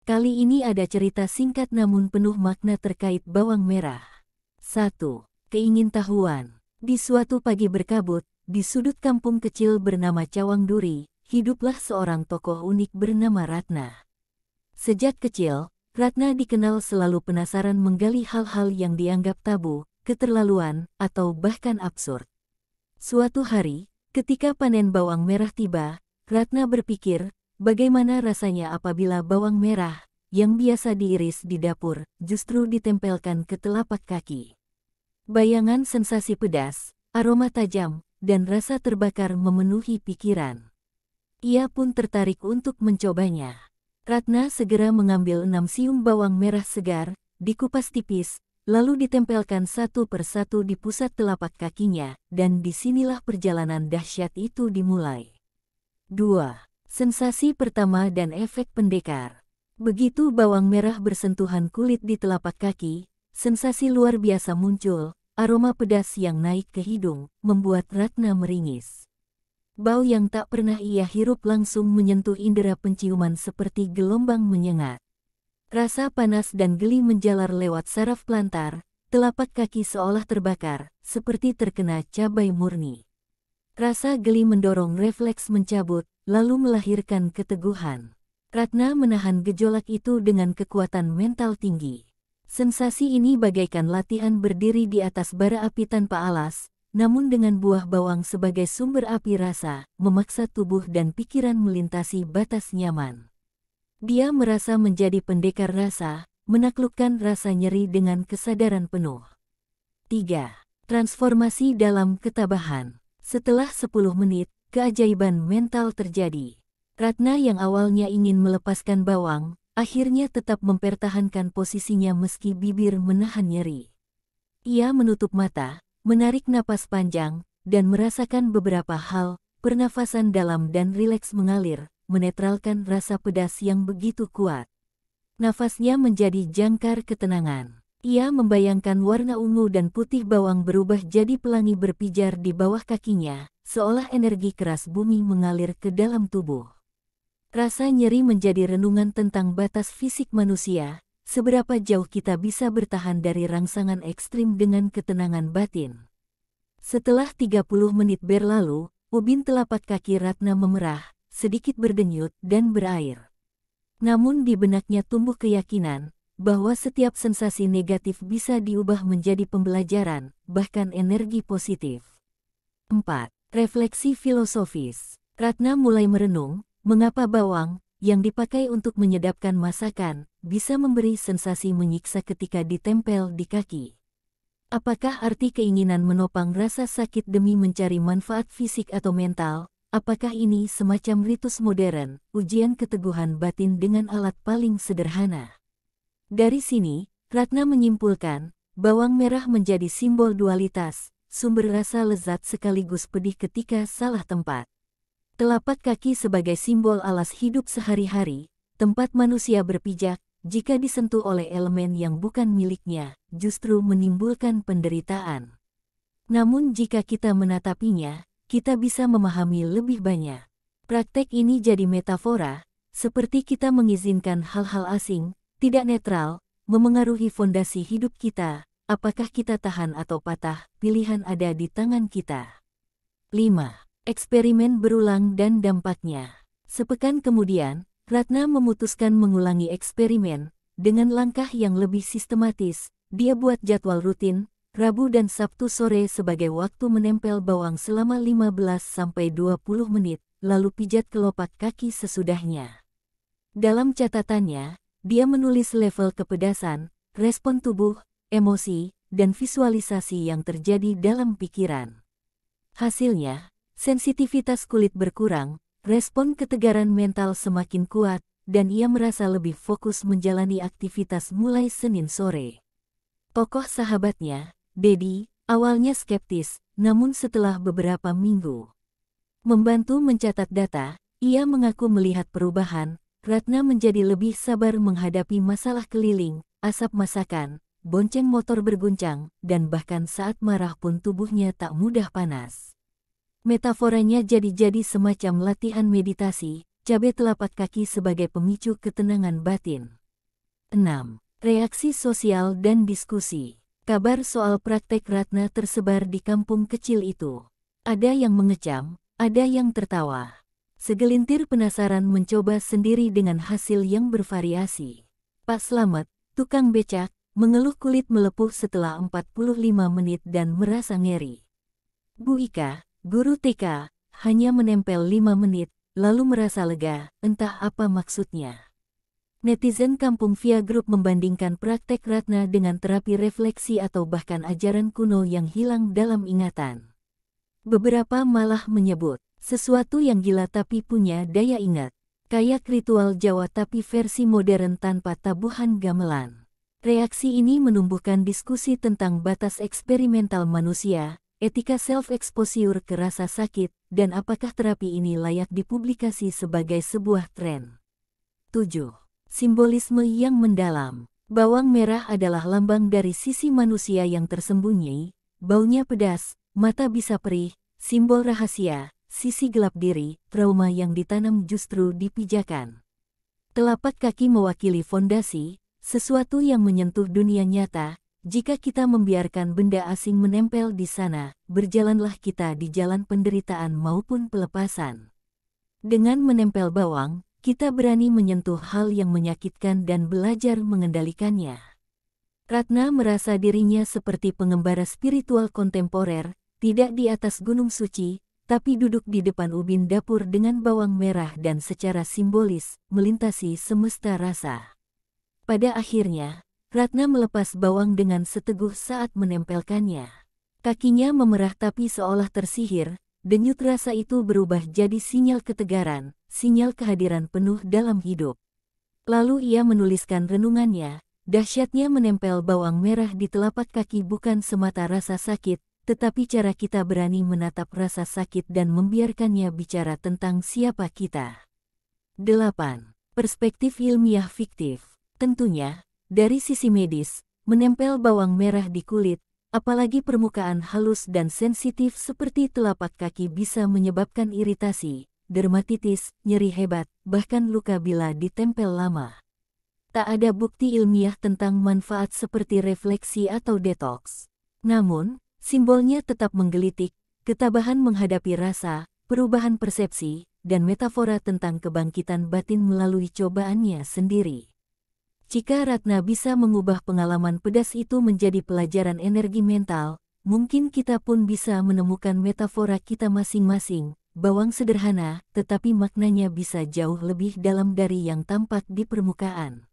Kali ini ada cerita singkat namun penuh makna terkait bawang merah. 1. Keingintahuan. Di suatu pagi berkabut, di sudut kampung kecil bernama Cawang Duri, hiduplah seorang tokoh unik bernama Ratna. Sejak kecil, Ratna dikenal selalu penasaran menggali hal-hal yang dianggap tabu, keterlaluan, atau bahkan absurd. Suatu hari, ketika panen bawang merah tiba, Ratna berpikir, bagaimana rasanya apabila bawang merah, yang biasa diiris di dapur, justru ditempelkan ke telapak kaki. Bayangan sensasi pedas, aroma tajam, dan rasa terbakar memenuhi pikiran. Ia pun tertarik untuk mencobanya. Ratna segera mengambil 6 siung bawang merah segar, dikupas tipis, lalu ditempelkan satu persatu di pusat telapak kakinya, dan disinilah perjalanan dahsyat itu dimulai. 2. Sensasi pertama dan efek pendekar. Begitu bawang merah bersentuhan kulit di telapak kaki, sensasi luar biasa muncul, aroma pedas yang naik ke hidung, membuat Ratna meringis. Bau yang tak pernah ia hirup langsung menyentuh indera penciuman seperti gelombang menyengat. Rasa panas dan geli menjalar lewat saraf plantar, telapak kaki seolah terbakar, seperti terkena cabai murni. Rasa geli mendorong refleks mencabut, lalu melahirkan keteguhan. Ratna menahan gejolak itu dengan kekuatan mental tinggi. Sensasi ini bagaikan latihan berdiri di atas bara api tanpa alas, namun dengan buah bawang sebagai sumber api rasa, memaksa tubuh dan pikiran melintasi batas nyaman. Dia merasa menjadi pendekar rasa, menaklukkan rasa nyeri dengan kesadaran penuh. 3. Transformasi dalam ketabahan. Setelah 10 menit, keajaiban mental terjadi. Ratna yang awalnya ingin melepaskan bawang, akhirnya tetap mempertahankan posisinya meski bibir menahan nyeri. Ia menutup mata, menarik napas panjang, dan merasakan beberapa hal, pernafasan dalam dan rileks mengalir, menetralkan rasa pedas yang begitu kuat. Nafasnya menjadi jangkar ketenangan. Ia membayangkan warna ungu dan putih bawang berubah jadi pelangi berpijar di bawah kakinya, seolah energi keras bumi mengalir ke dalam tubuh. Rasa nyeri menjadi renungan tentang batas fisik manusia, seberapa jauh kita bisa bertahan dari rangsangan ekstrim dengan ketenangan batin. Setelah 30 menit berlalu, ubin telapak kaki Ratna memerah, sedikit berdenyut dan berair. Namun di benaknya tumbuh keyakinan bahwa setiap sensasi negatif bisa diubah menjadi pembelajaran, bahkan energi positif. 4. Refleksi filosofis. Ratna mulai merenung, mengapa bawang, yang dipakai untuk menyedapkan masakan, bisa memberi sensasi menyiksa ketika ditempel di kaki. Apakah arti keinginan menopang rasa sakit demi mencari manfaat fisik atau mental? Apakah ini semacam ritus modern, ujian keteguhan batin dengan alat paling sederhana? Dari sini, Ratna menyimpulkan, bawang merah menjadi simbol dualitas, sumber rasa lezat sekaligus pedih ketika salah tempat. Telapak kaki sebagai simbol alas hidup sehari-hari, tempat manusia berpijak, jika disentuh oleh elemen yang bukan miliknya, justru menimbulkan penderitaan. Namun jika kita menatapinya, kita bisa memahami lebih banyak. Praktek ini jadi metafora, seperti kita mengizinkan hal-hal asing, tidak netral, memengaruhi fondasi hidup kita. Apakah kita tahan atau patah, pilihan ada di tangan kita. 5. Eksperimen berulang dan dampaknya. Sepekan kemudian, Ratna memutuskan mengulangi eksperimen. Dengan langkah yang lebih sistematis, dia buat jadwal rutin, Rabu dan Sabtu sore sebagai waktu menempel bawang selama 15-20 menit, lalu pijat kelopak kaki sesudahnya. Dalam catatannya, dia menulis level kepedasan, respon tubuh, emosi, dan visualisasi yang terjadi dalam pikiran. Hasilnya, sensitivitas kulit berkurang, respon ketegaran mental semakin kuat, dan ia merasa lebih fokus menjalani aktivitas mulai Senin sore. Tokoh sahabatnya, Dedi, awalnya skeptis, namun setelah beberapa minggu membantu mencatat data, ia mengaku melihat perubahan. Ratna menjadi lebih sabar menghadapi masalah keliling, asap masakan, bonceng motor berguncang, dan bahkan saat marah pun tubuhnya tak mudah panas. Metaforanya jadi semacam latihan meditasi, cabai telapak kaki sebagai pemicu ketenangan batin. 6. Reaksi sosial dan diskusi. Kabar soal praktek Ratna tersebar di kampung kecil itu. Ada yang mengecam, ada yang tertawa. Segelintir penasaran mencoba sendiri dengan hasil yang bervariasi. Pak Slamet, tukang becak, mengeluh kulit melepuh setelah 45 menit dan merasa ngeri. Bu Ika, guru TK, hanya menempel 5 menit, lalu merasa lega, entah apa maksudnya. Netizen kampung via grup membandingkan praktek Ratna dengan terapi refleksi atau bahkan ajaran kuno yang hilang dalam ingatan. Beberapa malah menyebut, sesuatu yang gila tapi punya daya ingat. Kayak ritual Jawa tapi versi modern tanpa tabuhan gamelan. Reaksi ini menumbuhkan diskusi tentang batas eksperimental manusia, etika self-exposure ke rasa sakit, dan apakah terapi ini layak dipublikasi sebagai sebuah tren. 7. Simbolisme yang mendalam. Bawang merah adalah lambang dari sisi manusia yang tersembunyi, baunya pedas, mata bisa perih, simbol rahasia, sisi gelap diri, trauma yang ditanam justru dipijakan. Telapak kaki mewakili fondasi, sesuatu yang menyentuh dunia nyata. Jika kita membiarkan benda asing menempel di sana, berjalanlah kita di jalan penderitaan maupun pelepasan. Dengan menempel bawang, kita berani menyentuh hal yang menyakitkan dan belajar mengendalikannya. Ratna merasa dirinya seperti pengembara spiritual kontemporer, tidak di atas gunung suci, tapi duduk di depan ubin dapur dengan bawang merah dan secara simbolis, melintasi semesta rasa. Pada akhirnya, Ratna melepas bawang dengan seteguh saat menempelkannya. Kakinya memerah tapi seolah tersihir, denyut rasa itu berubah jadi sinyal ketegaran, sinyal kehadiran penuh dalam hidup. Lalu ia menuliskan renungannya, dahsyatnya menempel bawang merah di telapak kaki bukan semata rasa sakit, tetapi cara kita berani menatap rasa sakit dan membiarkannya bicara tentang siapa kita. 8. Perspektif ilmiah fiktif. Tentunya, dari sisi medis, menempel bawang merah di kulit, apalagi permukaan halus dan sensitif seperti telapak kaki bisa menyebabkan iritasi, dermatitis, nyeri hebat, bahkan luka bila ditempel lama. Tak ada bukti ilmiah tentang manfaat seperti refleksi atau detoks. Namun, simbolnya tetap menggelitik, ketabahan menghadapi rasa, perubahan persepsi, dan metafora tentang kebangkitan batin melalui cobaannya sendiri. Jika Ratna bisa mengubah pengalaman pedas itu menjadi pelajaran energi mental, mungkin kita pun bisa menemukan metafora kita masing-masing. Bawang sederhana, tetapi maknanya bisa jauh lebih dalam dari yang tampak di permukaan.